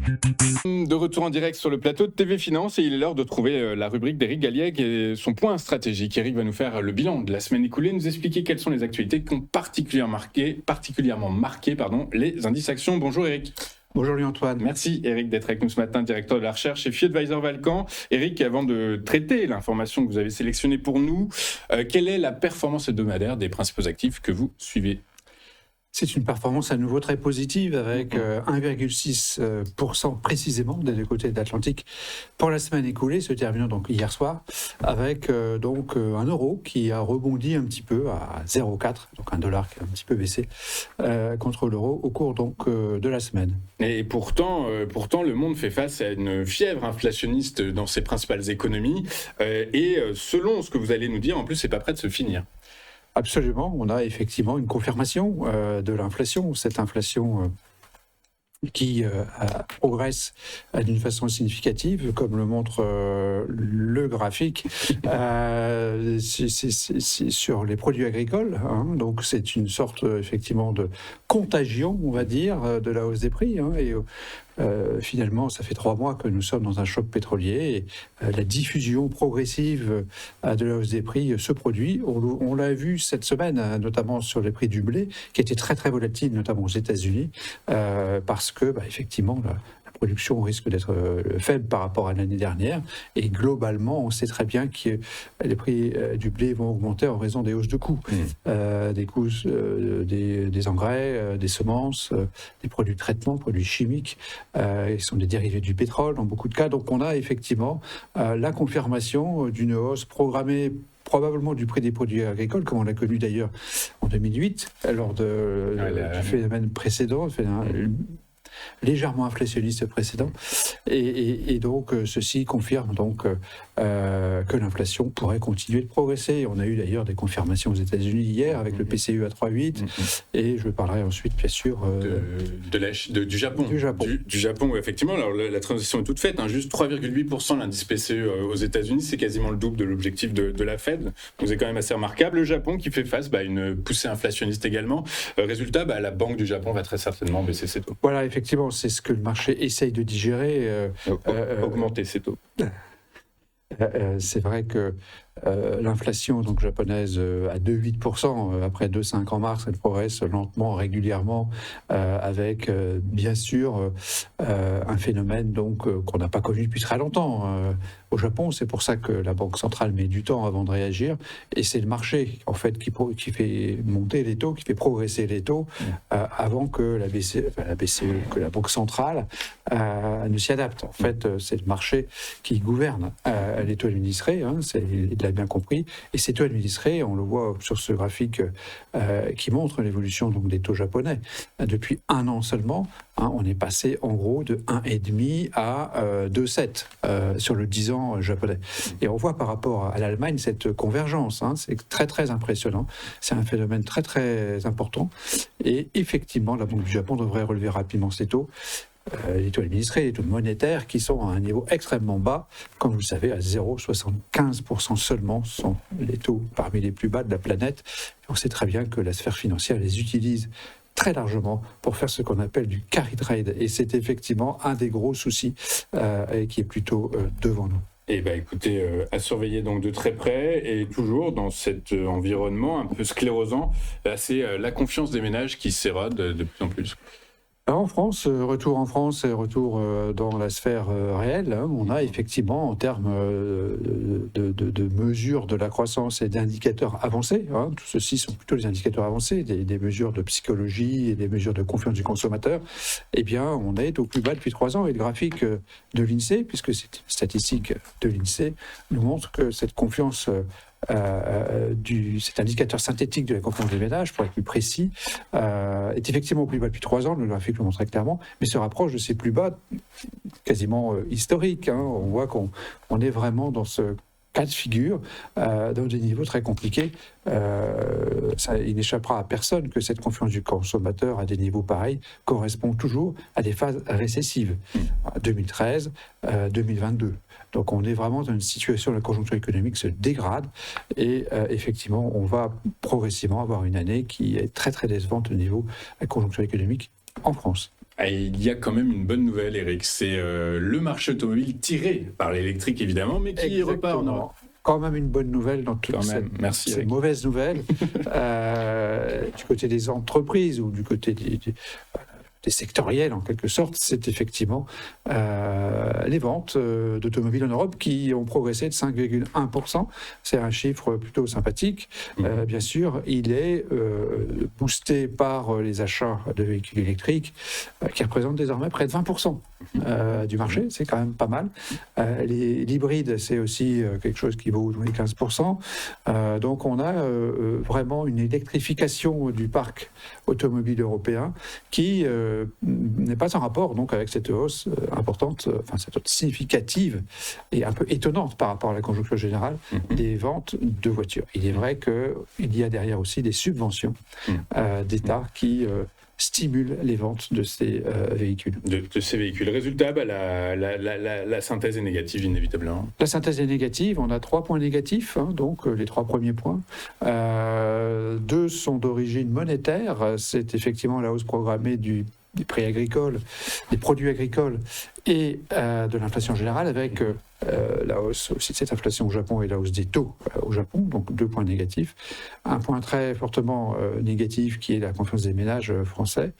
De retour en direct sur le plateau de TV Finance et il est l'heure de trouver la rubrique d'Éric Galliègue et son point stratégique. Éric va nous faire le bilan de la semaine écoulée, nous expliquer quelles sont les actualités qui ont particulièrement marqué les indices actions. Bonjour Éric. Bonjour Louis-Antoine. Merci Éric d'être avec nous ce matin, directeur de la recherche chez FI Advisor Valcan. Éric, avant de traiter l'information que vous avez sélectionnée pour nous, quelle est la performance hebdomadaire des principaux actifs que vous suivez ? C'est une performance à nouveau très positive avec 1,6% précisément des deux côtés de l'Atlantique pour la semaine écoulée, se terminant donc hier soir, avec un euro qui a rebondi un petit peu à 0,4, donc un dollar qui a un petit peu baissé contre l'euro au cours donc de la semaine. Et pourtant, le monde fait face à une fièvre inflationniste dans ses principales économies et selon ce que vous allez nous dire, en plus, c'est pas prêt de se finir. Absolument, on a effectivement une confirmation de l'inflation, cette inflation qui progresse d'une façon significative, comme le montre le graphique, c'est sur les produits agricoles. Donc c'est une sorte effectivement de contagion, on va dire, de la hausse des prix. Finalement, ça fait 3 mois que nous sommes dans un choc pétrolier et la diffusion progressive de la hausse des prix se produit. On l'a vu cette semaine, notamment sur les prix du blé, qui étaient très très volatiles, notamment aux États-Unis, parce que effectivement, la production risque d'être faible par rapport à l'année dernière. Et globalement, on sait très bien que les prix du blé vont augmenter en raison des hausses de coûts. Des coûts des engrais, des semences, des produits de traitement, produits chimiques. Ils sont des dérivés du pétrole dans beaucoup de cas. Donc on a effectivement la confirmation d'une hausse programmée probablement du prix des produits agricoles, comme on l'a connu d'ailleurs en 2008, lors du phénomène précédent, légèrement inflationniste précédent, et donc ceci confirme donc que l'inflation pourrait continuer de progresser. On a eu d'ailleurs des confirmations aux États-Unis hier avec le PCE à 3,8 et je parlerai ensuite bien sûr du Japon. Du Japon, où effectivement, alors la transition est toute faite, juste 3,8% l'indice PCE aux États-Unis, c'est quasiment le double de l'objectif de la Fed, donc c'est quand même assez remarquable. Le Japon qui fait face à une poussée inflationniste également. Résultat, la Banque du Japon va très certainement baisser ses taux. Voilà, effectivement, c'est ce que le marché essaye de digérer. Augmenter ses taux. C'est vrai que l'inflation donc japonaise à 2,8% après 2,5 en mars, elle progresse lentement, régulièrement, avec bien sûr un phénomène donc qu'on n'a pas connu depuis très longtemps au Japon. C'est pour ça que la Banque centrale met du temps avant de réagir, et c'est le marché en fait qui fait monter les taux, qui fait progresser les taux avant que la BCE, que la Banque centrale ne s'y adapte. En fait, c'est le marché qui gouverne les taux administrés, il l'a bien compris, et ces taux administrés, on le voit sur ce graphique qui montre l'évolution donc des taux japonais. Depuis 1 an seulement, on est passé en gros de 1,5 à 2,7 sur le 10 ans japonais. Et on voit par rapport à l'Allemagne cette convergence, c'est très très impressionnant, c'est un phénomène très très important, et effectivement la Banque du Japon devrait relever rapidement ses taux. Les taux administrés, les taux monétaires qui sont à un niveau extrêmement bas, comme vous le savez, à 0,75% seulement, sont les taux parmi les plus bas de la planète. On sait très bien que la sphère financière les utilise très largement pour faire ce qu'on appelle du carry trade, et c'est effectivement un des gros soucis qui est plutôt devant nous. Écoutez, à surveiller donc de très près, et toujours dans cet environnement un peu sclérosant, c'est la confiance des ménages qui s'érode de plus en plus. Alors en France, retour en France et retour dans la sphère réelle, on a effectivement en termes de mesures de la croissance et d'indicateurs avancés, tout ceci sont plutôt des indicateurs avancés, des mesures de psychologie et des mesures de confiance du consommateur, on est au plus bas depuis 3 ans, et le graphique de l'INSEE, puisque c'est une statistique de l'INSEE, nous montre que cette confiance cet indicateur synthétique de la confiance des ménages, pour être plus précis, est effectivement au plus bas depuis 3 ans, le graphique le montre très clairement, mais se rapproche de ses plus bas quasiment historiques. On voit qu'on est vraiment dans ce cas de figure, dans des niveaux très compliqués. Il n'échappera à personne que cette confiance du consommateur à des niveaux pareils correspond toujours à des phases récessives, 2013, 2022. Donc on est vraiment dans une situation où la conjoncture économique se dégrade, et effectivement on va progressivement avoir une année qui est très très décevante au niveau de la conjoncture économique en France. Ah, il y a quand même une bonne nouvelle, Eric. C'est le marché automobile tiré par l'électrique, évidemment, mais qui repart en Europe. Quand même une bonne nouvelle dans toutes ces mauvaises nouvelles. Du côté des entreprises ou du côté des sectoriels en quelque sorte, c'est effectivement les ventes d'automobiles en Europe qui ont progressé de 5,1%. C'est un chiffre plutôt sympathique. Bien sûr, il est boosté par les achats de véhicules électriques qui représentent désormais près de 20% du marché. C'est quand même pas mal. L'hybride, c'est aussi quelque chose qui vaut dans les 15%. Donc on a vraiment une électrification du parc automobile européen qui n'est pas en rapport donc avec cette hausse importante, cette hausse significative et un peu étonnante par rapport à la conjoncture générale des ventes de voitures. Il est vrai qu'il y a derrière aussi des subventions d'État qui stimulent les ventes de ces véhicules. De ces véhicules. Résultat, la synthèse est négative, inévitablement. La synthèse est négative. On a 3 points négatifs, donc les 3 premiers points. 2 sont d'origine monétaire. C'est effectivement la hausse programmée des prix agricoles, des produits agricoles et de l'inflation générale avec la hausse aussi de cette inflation au Japon et la hausse des taux au Japon, donc 2 points négatifs. Un point très fortement négatif qui est la confiance des ménages français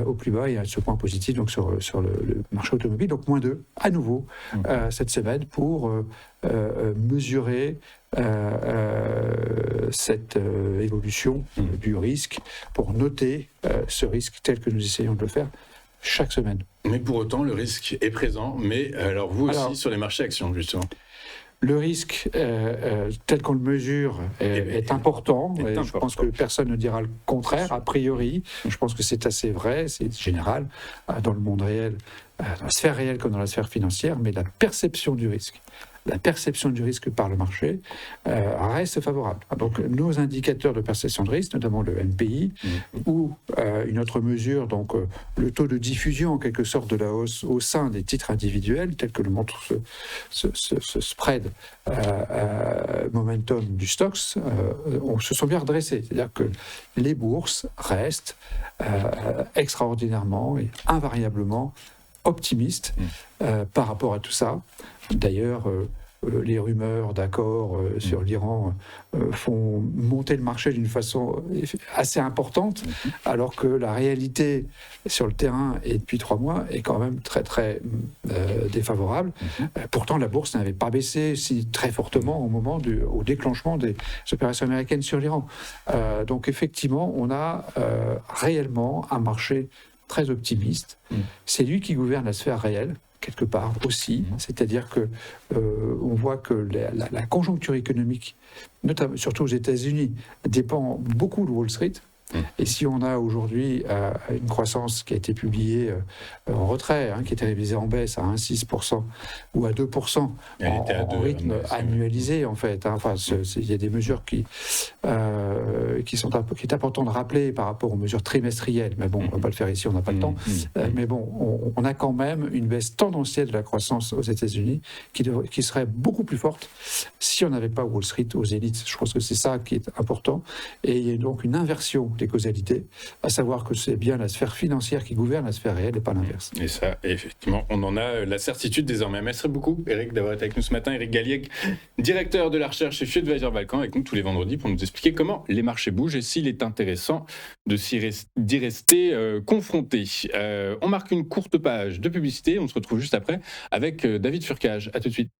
au plus bas, et ce point positif donc sur le marché automobile, donc -2 à nouveau cette semaine pour mesurer cette évolution du risque, pour noter ce risque tel que nous essayons de le faire chaque semaine. Mais pour autant, le risque est présent, mais alors vous aussi sur les marchés actions, justement. Le risque, tel qu'on le mesure, est important. Je pense que personne ne dira le contraire, a priori. Je pense que c'est assez vrai, c'est général, dans le monde réel, dans la sphère réelle comme dans la sphère financière, mais la perception du risque par le marché reste favorable. Donc nos indicateurs de perception de risque, notamment le NPI, ou une autre mesure, donc le taux de diffusion en quelque sorte de la hausse au sein des titres individuels, tel que le montre ce spread momentum du Stoxx, se sont bien redressés. C'est-à-dire que les bourses restent extraordinairement et invariablement optimistes par rapport à tout ça. D'ailleurs, les rumeurs d'accords sur l'Iran font monter le marché d'une façon assez importante, alors que la réalité sur le terrain, et depuis 3 mois, est quand même très très défavorable. Pourtant, la bourse n'avait pas baissé si très fortement au déclenchement des opérations américaines sur l'Iran. Donc effectivement, on a réellement un marché très optimiste. C'est lui qui gouverne la sphère réelle, quelque part aussi, c'est-à-dire que on voit que la conjoncture économique, notamment, surtout aux États-Unis, dépend beaucoup de Wall Street. Et si on a aujourd'hui une croissance qui a été publiée en retrait, qui était révisée en baisse à 1,6% ou à 2% en rythme annualisé, en fait. Il y a des mesures qui est important de rappeler par rapport aux mesures trimestrielles. Mais bon, on ne va pas le faire ici, on n'a pas le temps. Mais bon, on a quand même une baisse tendancielle de la croissance aux États-Unis qui serait beaucoup plus forte si on n'avait pas Wall Street aux élites. Je pense que c'est ça qui est important. Et il y a donc une inversion des causalités, à savoir que c'est bien la sphère financière qui gouverne la sphère réelle et pas l'inverse. Et ça, effectivement, on en a la certitude désormais. Merci beaucoup, Eric, d'avoir été avec nous ce matin. Eric Galliec, directeur de la recherche chez Advisor Valcan, avec nous tous les vendredis pour nous expliquer comment les marchés bougent et s'il est intéressant d'y rester confronté. On marque une courte page de publicité. On se retrouve juste après avec David Furcage. À tout de suite.